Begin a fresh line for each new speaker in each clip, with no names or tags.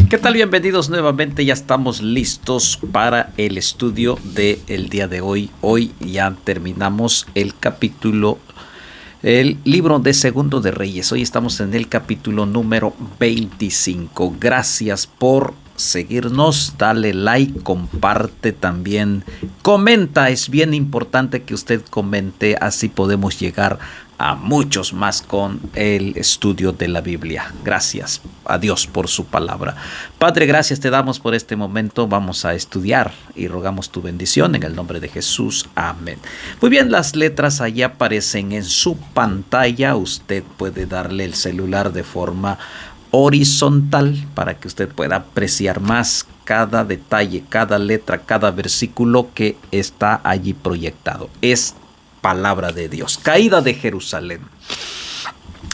¿Qué tal? Bienvenidos nuevamente. Ya estamos listos para el estudio del día de hoy. Hoy ya terminamos el libro de Segundo de Reyes. Hoy estamos en el capítulo número 25. Gracias por seguirnos. Dale like, comparte también. Comenta, es bien importante que usted comente, así podemos llegar a muchos más con el estudio de la Biblia. Gracias a Dios por su palabra. Padre, gracias te damos por este momento. Vamos a estudiar y rogamos tu bendición en el nombre de Jesús. Amén. Muy bien, las letras allí aparecen en su pantalla. Usted puede darle el celular de forma horizontal para que usted pueda apreciar más cada detalle, cada letra, cada versículo que está allí proyectado. Es palabra de Dios. Caída de Jerusalén.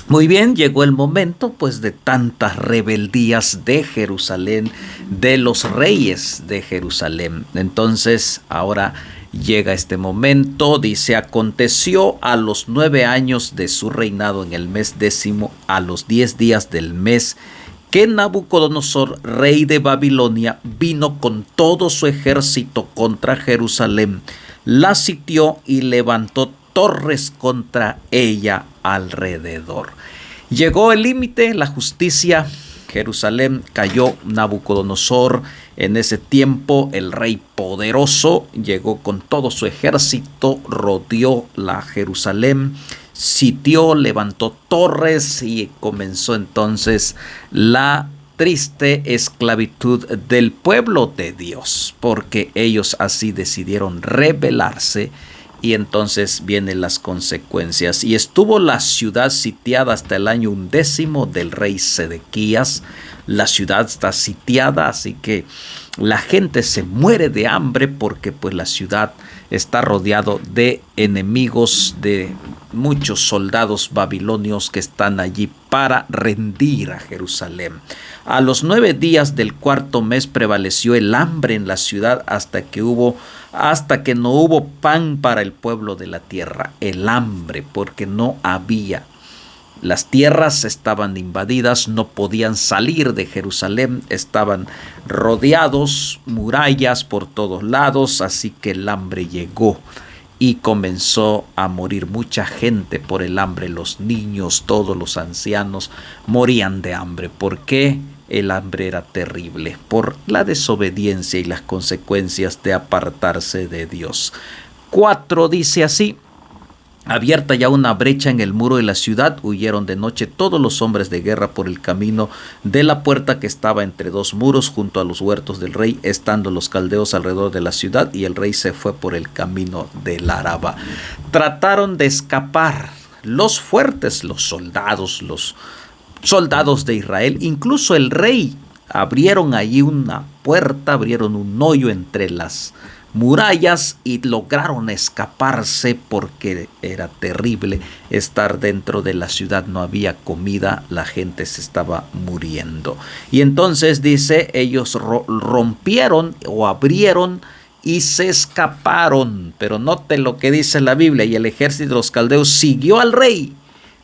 Muy bien, llegó el momento pues de tantas rebeldías de Jerusalén, de los reyes de Jerusalén. Entonces ahora llega este momento. Dice: aconteció a los 9 años de su reinado, en el mes 10º, a los 10 días del mes, que Nabucodonosor, rey de Babilonia, vino con todo su ejército contra Jerusalén, la sitió y levantó torres contra ella alrededor. Llegó el límite, la justicia. Jerusalén cayó. Nabucodonosor, en ese tiempo el rey poderoso, llegó con todo su ejército, rodeó la Jerusalén, sitió, levantó torres y comenzó entonces la triste esclavitud del pueblo de Dios, porque ellos así decidieron rebelarse. Y entonces vienen las consecuencias. Y estuvo la ciudad sitiada hasta el año 11 del rey Sedequías. La ciudad está sitiada, así que la gente se muere de hambre porque pues la ciudad está rodeado de enemigos, de muchos soldados babilonios que están allí para rendir a Jerusalén. A los 9 días del 4º mes prevaleció el hambre en la ciudad hasta que no hubo pan para el pueblo de la tierra. El hambre, porque no había. Las tierras estaban invadidas, no podían salir de Jerusalén, estaban rodeados, murallas por todos lados, así que el hambre llegó y comenzó a morir mucha gente por el hambre. Los niños, todos los ancianos morían de hambre. ¿Por qué? El hambre era terrible por la desobediencia y las consecuencias de apartarse de Dios. 4 dice así: abierta ya una brecha en el muro de la ciudad, huyeron de noche todos los hombres de guerra por el camino de la puerta que estaba entre 2 muros junto a los huertos del rey, estando los caldeos alrededor de la ciudad, y el rey se fue por el camino del Araba. Trataron de escapar los fuertes, los soldados de Israel, incluso el rey. Abrieron allí una puerta, abrieron un hoyo entre las murallas y lograron escaparse porque era terrible estar dentro de la ciudad. No había comida, la gente se estaba muriendo. Y entonces dice, ellos rompieron o abrieron y se escaparon. Pero note lo que dice la Biblia: y el ejército de los caldeos siguió al rey,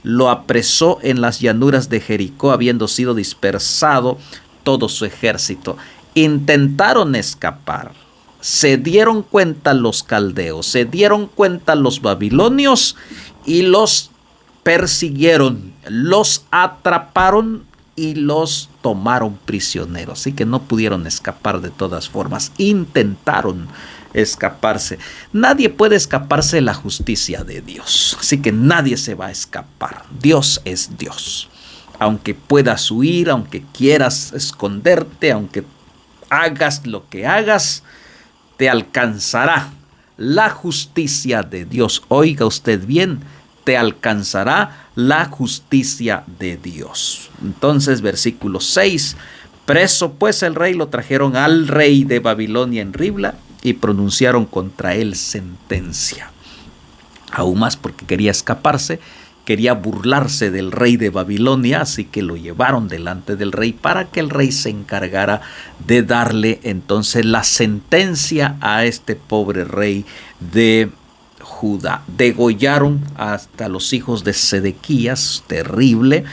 lo apresó en las llanuras de Jericó, habiendo sido dispersado todo su ejército. Intentaron escapar. Se dieron cuenta los caldeos, se dieron cuenta los babilonios y los persiguieron, los atraparon y los tomaron prisioneros. Así que no pudieron escapar de todas formas. Intentaron escaparse. Nadie puede escaparse de la justicia de Dios. Así que nadie se va a escapar. Dios es Dios. Aunque puedas huir, aunque quieras esconderte, aunque hagas lo que hagas, te alcanzará la justicia de Dios. Oiga usted bien, te alcanzará la justicia de Dios. Entonces, versículo 6. Preso pues el rey, lo trajeron al rey de Babilonia en Ribla y pronunciaron contra él sentencia. Aún más porque quería escaparse, quería burlarse del rey de Babilonia, así que lo llevaron delante del rey para que el rey se encargara de darle entonces la sentencia a este pobre rey de Judá. Degollaron hasta los hijos de Sedequías, terrible.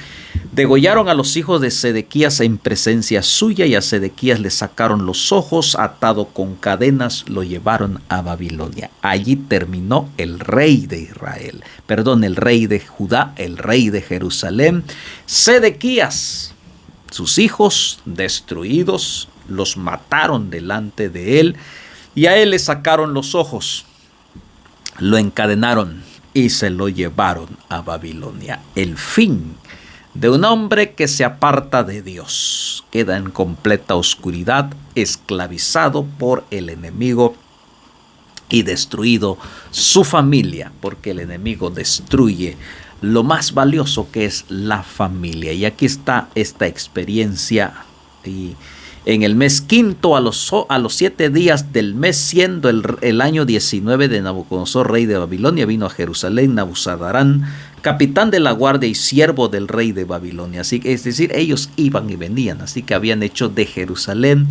Degollaron a los hijos de Sedequías en presencia suya, y a Sedequías le sacaron los ojos, atado con cadenas, lo llevaron a Babilonia. Allí terminó el rey de Israel, el rey de Judá, el rey de Jerusalén. Sedequías, sus hijos destruidos, los mataron delante de él, y a él le sacaron los ojos, lo encadenaron y se lo llevaron a Babilonia. El fin de un hombre que se aparta de Dios, queda en completa oscuridad, esclavizado por el enemigo y destruido su familia, porque el enemigo destruye lo más valioso, que es la familia. Y aquí está esta experiencia. Y en el mes quinto, a los 7 días del mes, siendo el año 19 de Nabucodonosor, rey de Babilonia, vino a Jerusalén Nabuzaradán, capitán de la guardia y siervo del rey de Babilonia. Así que, es decir, ellos iban y venían, así que habían hecho de Jerusalén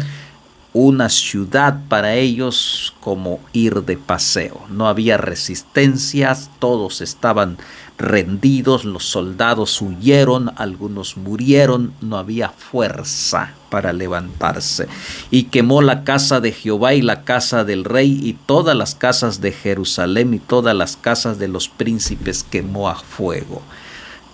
una ciudad para ellos como ir de paseo. No había resistencias, todos estaban rendidos, los soldados huyeron, algunos murieron, no había fuerza para levantarse. Y quemó la casa de Jehová y la casa del rey, y todas las casas de Jerusalén y todas las casas de los príncipes quemó a fuego.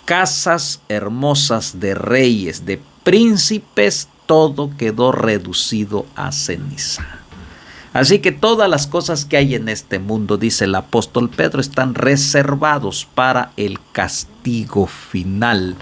Casas hermosas de reyes, de príncipes, todo quedó reducido a ceniza. Así que todas las cosas que hay en este mundo, dice el apóstol Pedro, están reservados para el castigo final,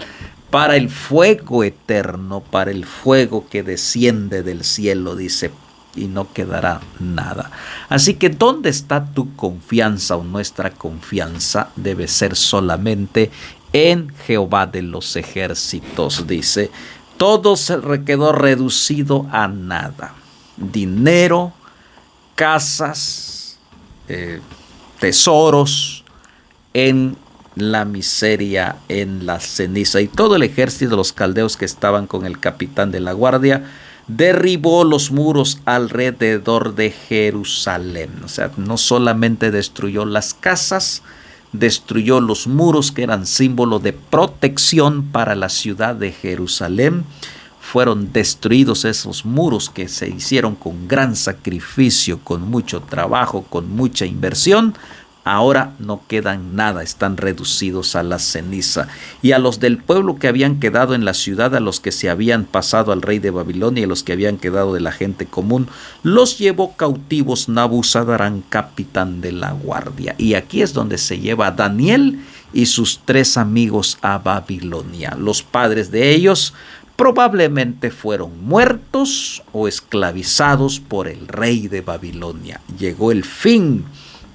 para el fuego eterno, para el fuego que desciende del cielo, dice, y no quedará nada. Así que ¿dónde está tu confianza, o nuestra confianza? Debe ser solamente en Jehová de los ejércitos, dice. Todo se quedó reducido a nada. Dinero, casas, tesoros, en la miseria, en la ceniza. Y todo el ejército de los caldeos que estaban con el capitán de la guardia derribó los muros alrededor de Jerusalén. O sea, no solamente destruyó las casas, destruyó los muros que eran símbolo de protección para la ciudad de Jerusalén. Fueron destruidos esos muros que se hicieron con gran sacrificio, con mucho trabajo, con mucha inversión. Ahora no quedan nada, están reducidos a la ceniza. Y a los del pueblo que habían quedado en la ciudad, a los que se habían pasado al rey de Babilonia y a los que habían quedado de la gente común, los llevó cautivos Nabuzaradán, capitán de la guardia. Y aquí es donde se lleva a Daniel y sus 3 amigos a Babilonia. Los padres de ellos probablemente fueron muertos o esclavizados por el rey de Babilonia. Llegó el fin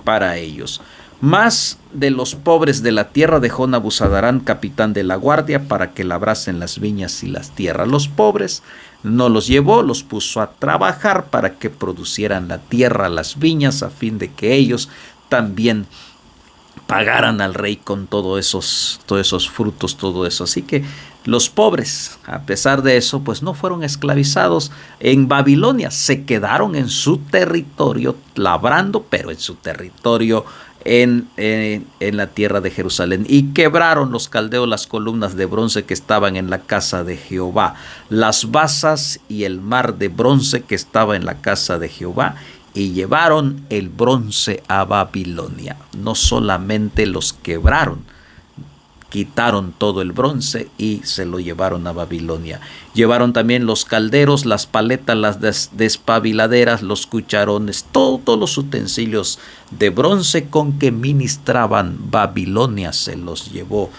para ellos. Más de los pobres de la tierra dejó Nabuzaradán, capitán de la guardia, para que labrasen las viñas y las tierras. Los pobres no los llevó, los puso a trabajar para que producieran la tierra, las viñas, a fin de que ellos también pagaran al rey con todos esos frutos, todo eso. Así que los pobres, a pesar de eso, pues no fueron esclavizados en Babilonia, se quedaron en su territorio labrando, pero en su territorio en la tierra de Jerusalén. Y quebraron los caldeos las columnas de bronce que estaban en la casa de Jehová, las basas y el mar de bronce que estaba en la casa de Jehová, y llevaron el bronce a Babilonia. No solamente los quebraron, quitaron todo el bronce y se lo llevaron a Babilonia. Llevaron también los calderos, las paletas, las despabiladeras, los cucharones, todos los utensilios de bronce con que ministraban. Babilonia se los llevó.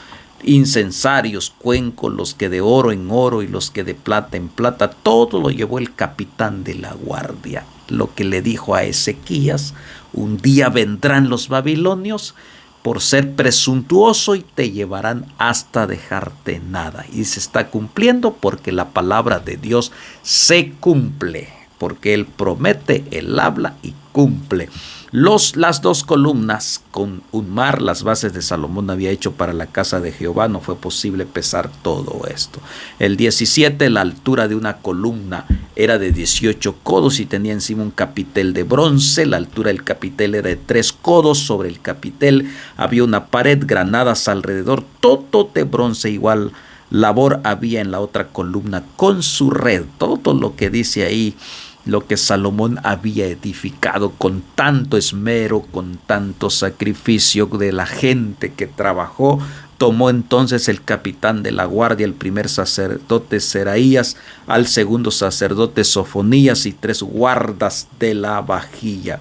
Incensarios, cuencos, los que de oro en oro y los que de plata en plata, todo lo llevó el capitán de la guardia. Lo que le dijo a Ezequías: un día vendrán los babilonios por ser presuntuoso y te llevarán hasta dejarte nada. Y se está cumpliendo, porque la palabra de Dios se cumple, porque Él promete, Él habla y cumple. Las 2 columnas con un mar, las bases de Salomón había hecho para la casa de Jehová. No fue posible pesar todo esto. El 17, la altura de una columna era de 18 codos y tenía encima un capitel de bronce. La altura del capitel era de 3 codos. Sobre el capitel había una pared, granadas alrededor, todo de bronce igual labor había en la otra columna con su red. Todo lo que dice ahí, lo que Salomón había edificado con tanto esmero, con tanto sacrificio de la gente que trabajó, tomó entonces el capitán de la guardia, el primer sacerdote Seraías, al segundo sacerdote Sofonías y 3 guardas de la vajilla.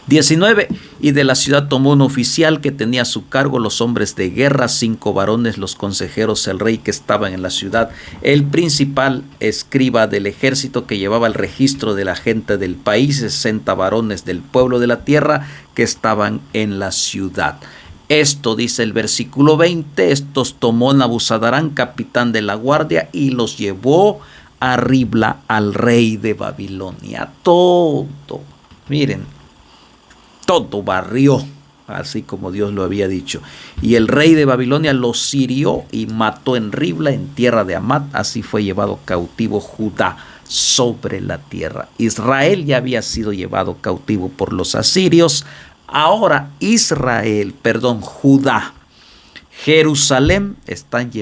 19. Y de la ciudad tomó un oficial que tenía a su cargo los hombres de guerra, 5 varones, los consejeros del rey que estaban en la ciudad, el principal escriba del ejército que llevaba el registro de la gente del país, 60 varones del pueblo de la tierra que estaban en la ciudad. Esto dice el versículo 20, estos tomó Nabuzaradán, capitán de la guardia, y los llevó a Ribla al rey de Babilonia. Todo, miren, todo barrió, así como Dios lo había dicho. Y el rey de Babilonia los hirió y mató en Ribla, en tierra de Amat. Así fue llevado cautivo Judá sobre la tierra. Israel ya había sido llevado cautivo por los asirios. Ahora Judá, Jerusalén están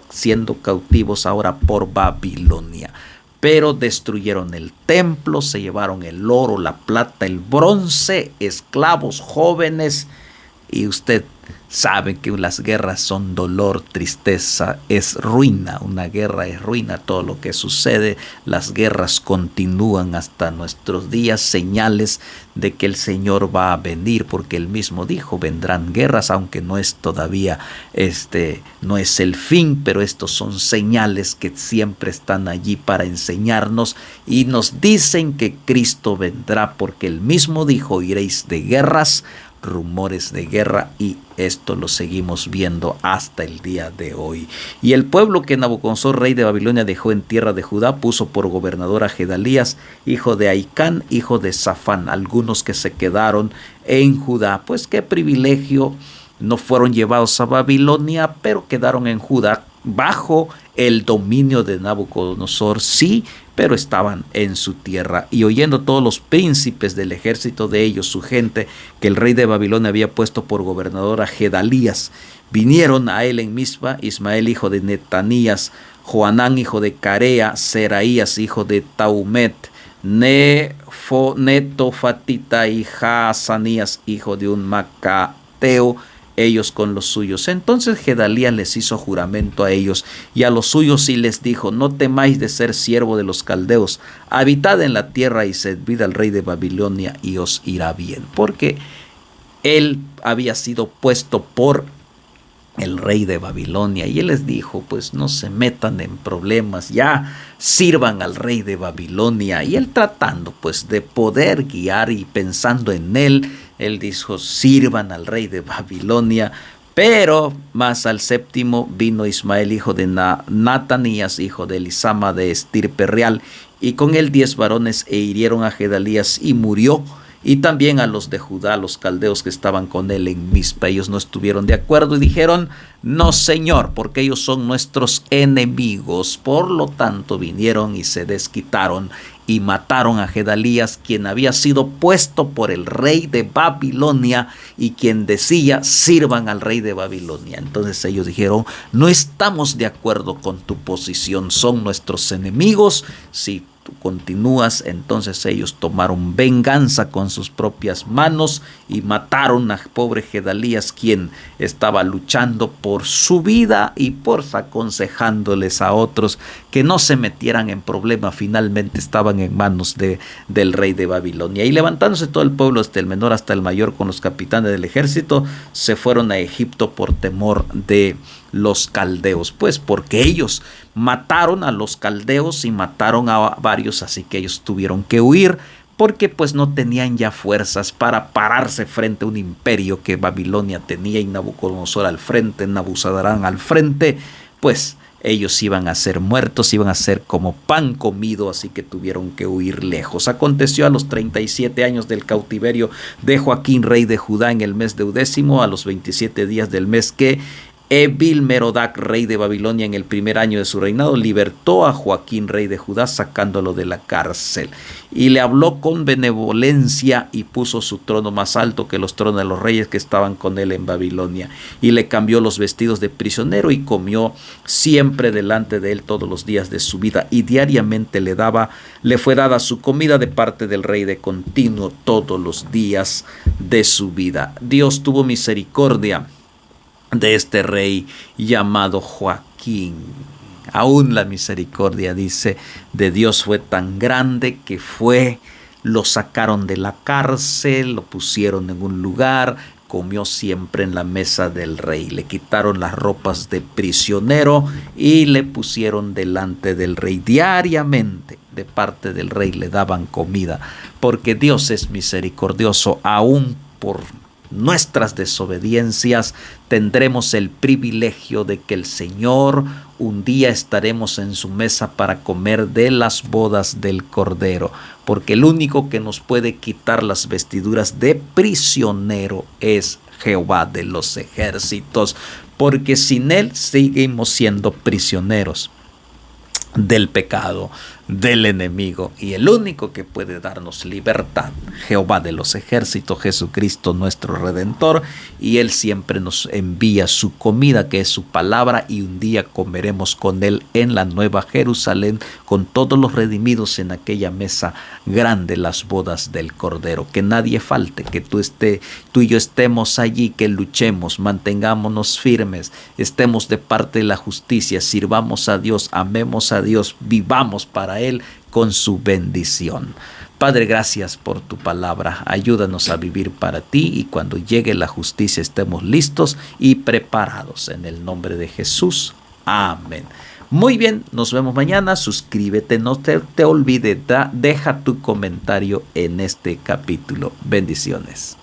siendo cautivos ahora por Babilonia. Pero destruyeron el templo, se llevaron el oro, la plata, el bronce, esclavos, jóvenes. Y usted sabe que las guerras son dolor, tristeza, es ruina. Una guerra es ruina, todo lo que sucede. Las guerras continúan hasta nuestros días, señales de que el Señor va a venir, porque Él mismo dijo, vendrán guerras, aunque no es todavía, no es el fin, pero estos son señales que siempre están allí para enseñarnos y nos dicen que Cristo vendrá, porque Él mismo dijo, oiréis de guerras, rumores de guerra, y esto lo seguimos viendo hasta el día de hoy. Y el pueblo que Nabucodonosor, rey de Babilonia, dejó en tierra de Judá, puso por gobernador a Gedalías, hijo de Ahicán, hijo de Safán. Algunos que se quedaron en Judá, pues qué privilegio, no fueron llevados a Babilonia, pero quedaron en Judá bajo el dominio de Nabucodonosor, sí, pero estaban en su tierra. Y oyendo todos los príncipes del ejército de ellos, su gente, que el rey de Babilonia había puesto por gobernador a Gedalías, vinieron a él en Mispa, Ismael hijo de Netanías, Joanán hijo de Carea, Seraías hijo de Taumet, Netofatita y Hazanías hijo de un Macateo, ellos con los suyos. Entonces Gedalías les hizo juramento a ellos y a los suyos y les dijo, no temáis de ser siervo de los caldeos, habitad en la tierra y servid al rey de Babilonia y os irá bien. Porque él había sido puesto por el rey de Babilonia y él les dijo, pues no se metan en problemas, ya sirvan al rey de Babilonia. Y él tratando pues de poder guiar y pensando en él dijo, sirvan al rey de Babilonia. Pero más al séptimo vino Ismael hijo de Natanías, hijo de Elisama de estirpe real, y con él 10 varones, e hirieron a Gedalías y murió, y también a los de Judá, los caldeos que estaban con él en Mispa. Ellos no estuvieron de acuerdo y dijeron, no señor, porque ellos son nuestros enemigos. Por lo tanto vinieron y se desquitaron y mataron a Gedalías, quien había sido puesto por el rey de Babilonia y quien decía, sirvan al rey de Babilonia. Entonces ellos dijeron, no estamos de acuerdo con tu posición, son nuestros enemigos. Si tú continúas, entonces ellos tomaron venganza con sus propias manos y mataron a pobre Gedalías, quien estaba luchando por su vida y por aconsejándoles a otros que no se metieran en problemas. Finalmente estaban en manos del rey de Babilonia. Y levantándose todo el pueblo, desde el menor hasta el mayor, con los capitanes del ejército, se fueron a Egipto por temor de los caldeos, pues porque ellos mataron a los caldeos y mataron a varios, así que ellos tuvieron que huir, porque pues no tenían ya fuerzas para pararse frente a un imperio que Babilonia tenía, y Nabucodonosor al frente, Nabuzaradán al frente, pues ellos iban a ser muertos, iban a ser como pan comido, así que tuvieron que huir lejos. Aconteció a los 37 años del cautiverio de Joaquín, rey de Judá, en el mes 12, a los 27 días del mes, que Evil-Merodach, rey de Babilonia, en el primer año de su reinado, libertó a Joaquín, rey de Judá, sacándolo de la cárcel. Y le habló con benevolencia y puso su trono más alto que los tronos de los reyes que estaban con él en Babilonia. Y le cambió los vestidos de prisionero y comió siempre delante de él todos los días de su vida. Y diariamente le fue dada su comida de parte del rey de continuo todos los días de su vida. Dios tuvo misericordia de este rey llamado Joaquín. Aún la misericordia, dice, de Dios fue tan grande que lo sacaron de la cárcel, lo pusieron en un lugar, comió siempre en la mesa del rey. Le quitaron las ropas de prisionero y le pusieron delante del rey. Diariamente de parte del rey le daban comida, porque Dios es misericordioso. Aún por nuestras desobediencias tendremos el privilegio de que el Señor un día estaremos en su mesa para comer de las bodas del Cordero, porque el único que nos puede quitar las vestiduras de prisionero es Jehová de los ejércitos, porque sin Él seguimos siendo prisioneros del pecado, del enemigo, y el único que puede darnos libertad, Jehová de los ejércitos, Jesucristo nuestro Redentor, y Él siempre nos envía su comida, que es su palabra, y un día comeremos con Él en la Nueva Jerusalén, con todos los redimidos en aquella mesa grande, las bodas del Cordero. Que nadie falte, que tú y yo estemos allí, que luchemos, mantengámonos firmes, estemos de parte de la justicia, sirvamos a Dios, amemos a Dios, vivamos para Él con su bendición. Padre, gracias por tu palabra. Ayúdanos a vivir para ti, y cuando llegue la justicia estemos listos y preparados. En el nombre de Jesús. Amén. Muy bien, nos vemos mañana. Suscríbete, no te olvides, deja tu comentario en este capítulo. Bendiciones.